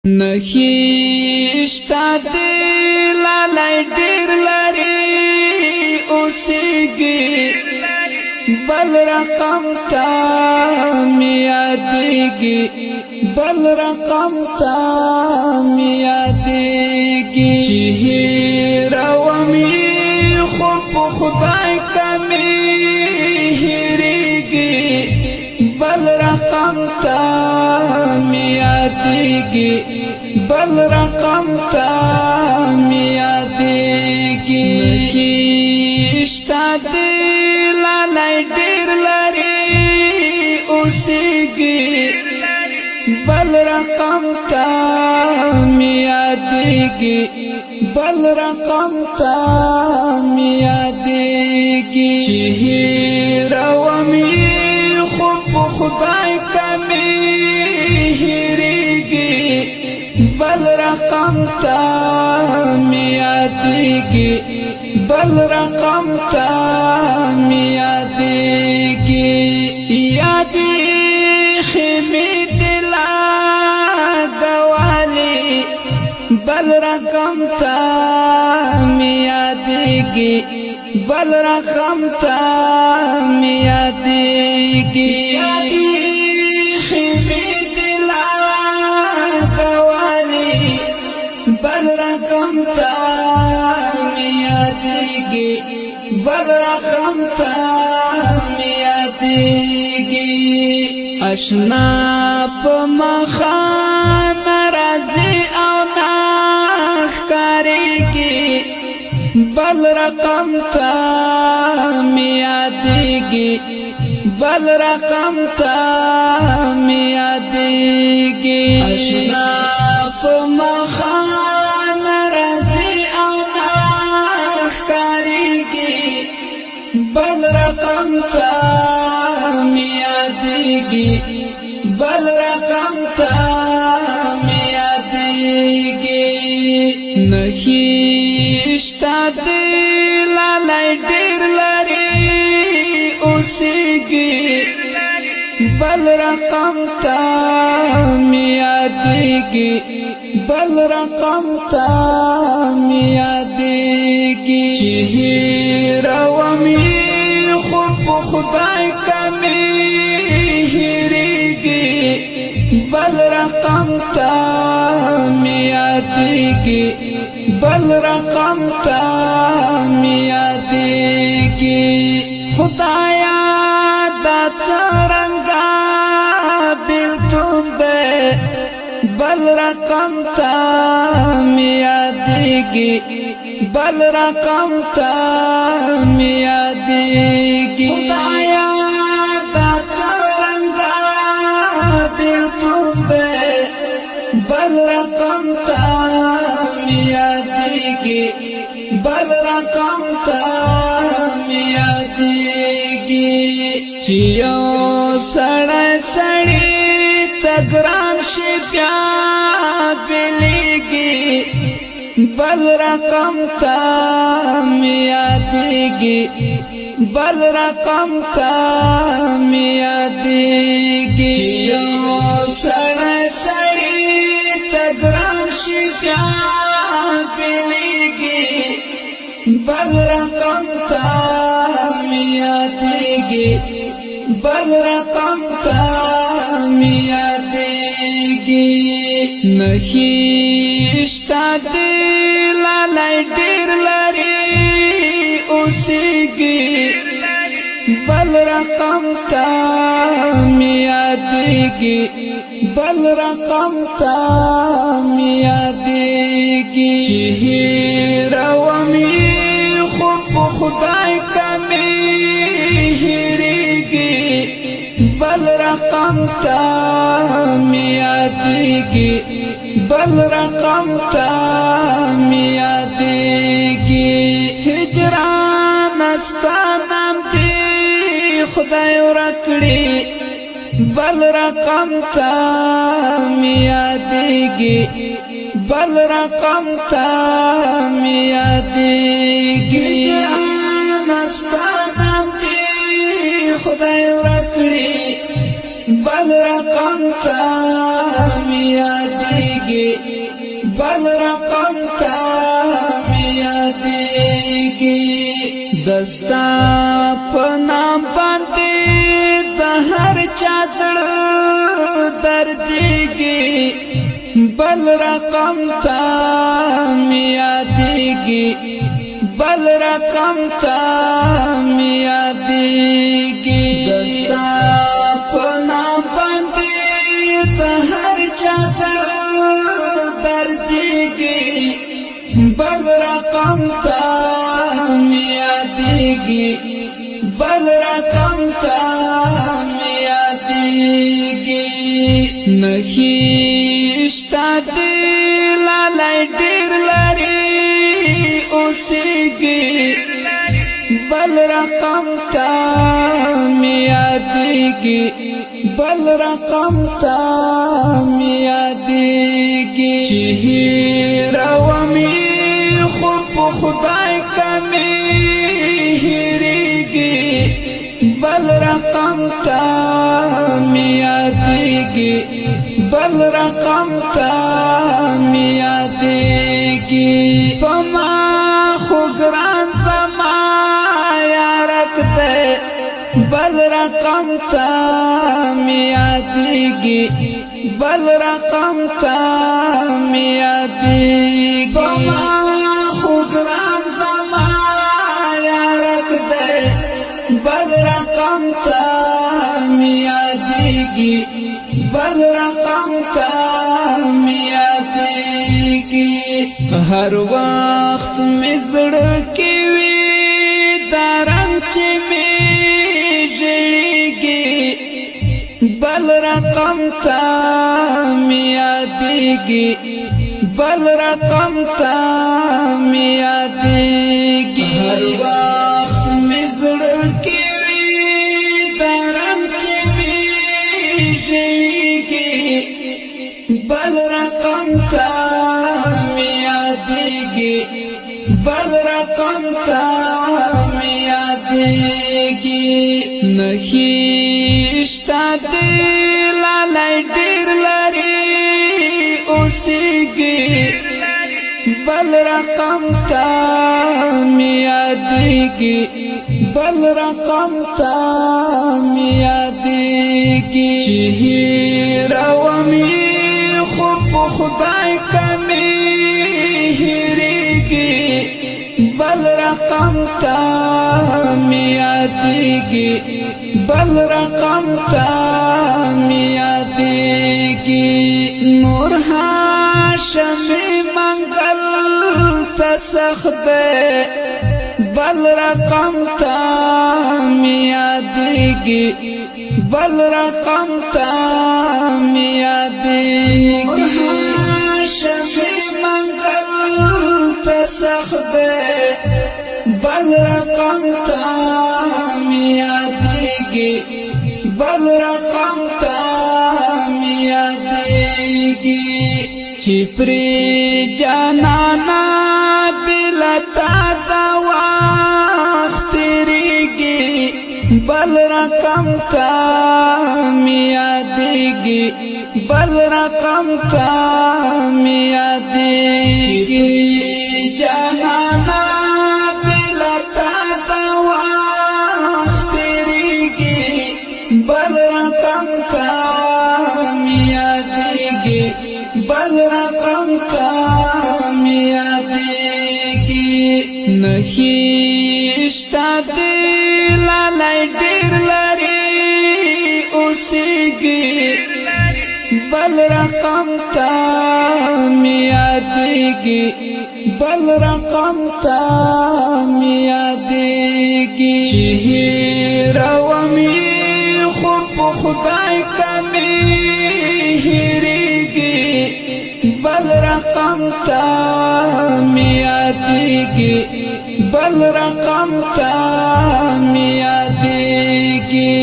نخیشتا دلالای ډیر لري اوسېږي بل رقم تا میادېږي بل رقم تا میادېږي چې هېرومې خو په خدای کمې هېرېږي بل رقم تا میادېږي بل رقم تا میادېږي نخیشتا دلالای ډېر لري اوسېږي بل رقم تا میادېږي بل رقم تا میادېږي چې هېرومې خو په خدای کمې هېرېږي بل رقم تا میادېږي بل رقم تا میادېږي یادې خېمې دلا ګوالې بل رقم تا میادېږي بل رقم تا میادېږي یادې خېمې دلا ګوالې بل رقم تا میادېږي بل رقم تا میادېږي اشنا په مخان راځي او نه ښکارېږي بل رقم تا میادېږي بل رقم تا میادېږي اشنا په مخان راځي او نه ښکارېږي بل رقم تا میادېږي بل رقم تا میادېږي نخیشتا دلالای ډېر لري اوسېږي بل رقم تا میادېږي بل رقم تا میادېږي چې هېرومې خو په خدای کمې هېرېږي بل رقم تا میادېږي بل رقم تا میادېږي خدایا دا څرنګه بېلتون دی بل رقم تا میادېږي بل رقم تا میادېږي خدایا دا څرنګه بېلتون دی بل رقم تا میادېږي بل رقم تا میادېږي چې یو سړی سړی ته ګران شي بیا بېلېږي بل رقم تا میادېږي بل رقم تا میادېږي چې یو سړی سړی ته ګران شي بیا بېلېږي بل رقم تا میادېږي بل رقم تا میادېږي نخیشتا دلالای ډېر لري اوسېږي بل رقم تا میادېږي بل رقم تا میادېږي چې هېرومې خو په خدای کمې هېرېږي بل رقم تا میادېږي بل رقم تا میادېږي هجران ستا نام دې خدای ورکړي بل رقم تا میادېږي بل رقم تا میادېږي هجران ستا نام دې خدای ورکړي بل رقم تا میادېږي بل رقم تا می یادیږي دستا په نام باندې د هر چا زړه دردیږي بل رقم تا می یادیږي بل رقم تا می یادیږي دستا په نام باندې د هر چا زړه دردیږي بل رقم تا می یادیږي بل رقم تا می یادیږي نهیشتا دی لالای ډیر لري اوسېږي بل رقم تا می یادیږي بل رقم تا می یادیږي چې هیرومې خو په خدای کمې هېرېږي بل رقم تا می یادیږي بل رقم تا می یادیږي په ما خو ګران زما یارک دی بل رقم تا می یادیږي بل رقم تا می یادیږي په ما خو ګران زما یارک دی بل رقم تا می یادیږي بل رقم تا می یادیږي هر وخت می زړه کې وي دا رنګ چې می ژړېږي بل رقم تا می یادیږي بل رقم تا می یادیږي هر وخت می زړه کې وي دا رنګ چې می ژړېږي بل رقم تا می یادیږي بل رقم تا می یادیږي نهیشتا دی لالای ډیر لري اوسېږي بل رقم تا می یادیږي بل رقم تا می یادیږي چې هیرومې خو په خدای کمې هېرېږي بل رقم تا می یادیږي بل رقم تا می یادیږي نور هاشمي منګل ته سخت دی بل رقم تا می یادیږي بل رقم تا می یادیږي هاشمي منګل ته سخت دی بل رقم تا می یادیږي بل رقم تا می یادیږي چې پرې جانانا بلتا دا وخت تېرېږي بل رقم تا می یادیږي بل رقم تا می یادیږي جانانا بل رقم تا می یادیږي بل رقم تا می یادیږي نهیشتا دی لالای ډیر لري اوسېږي بل رقم تا می یادیږي بل رقم تا می یادیږي چې هیرومې خو په خدای کمې هېرېږي بل رقم تا می یادیږي بل رقم تا می یادیږي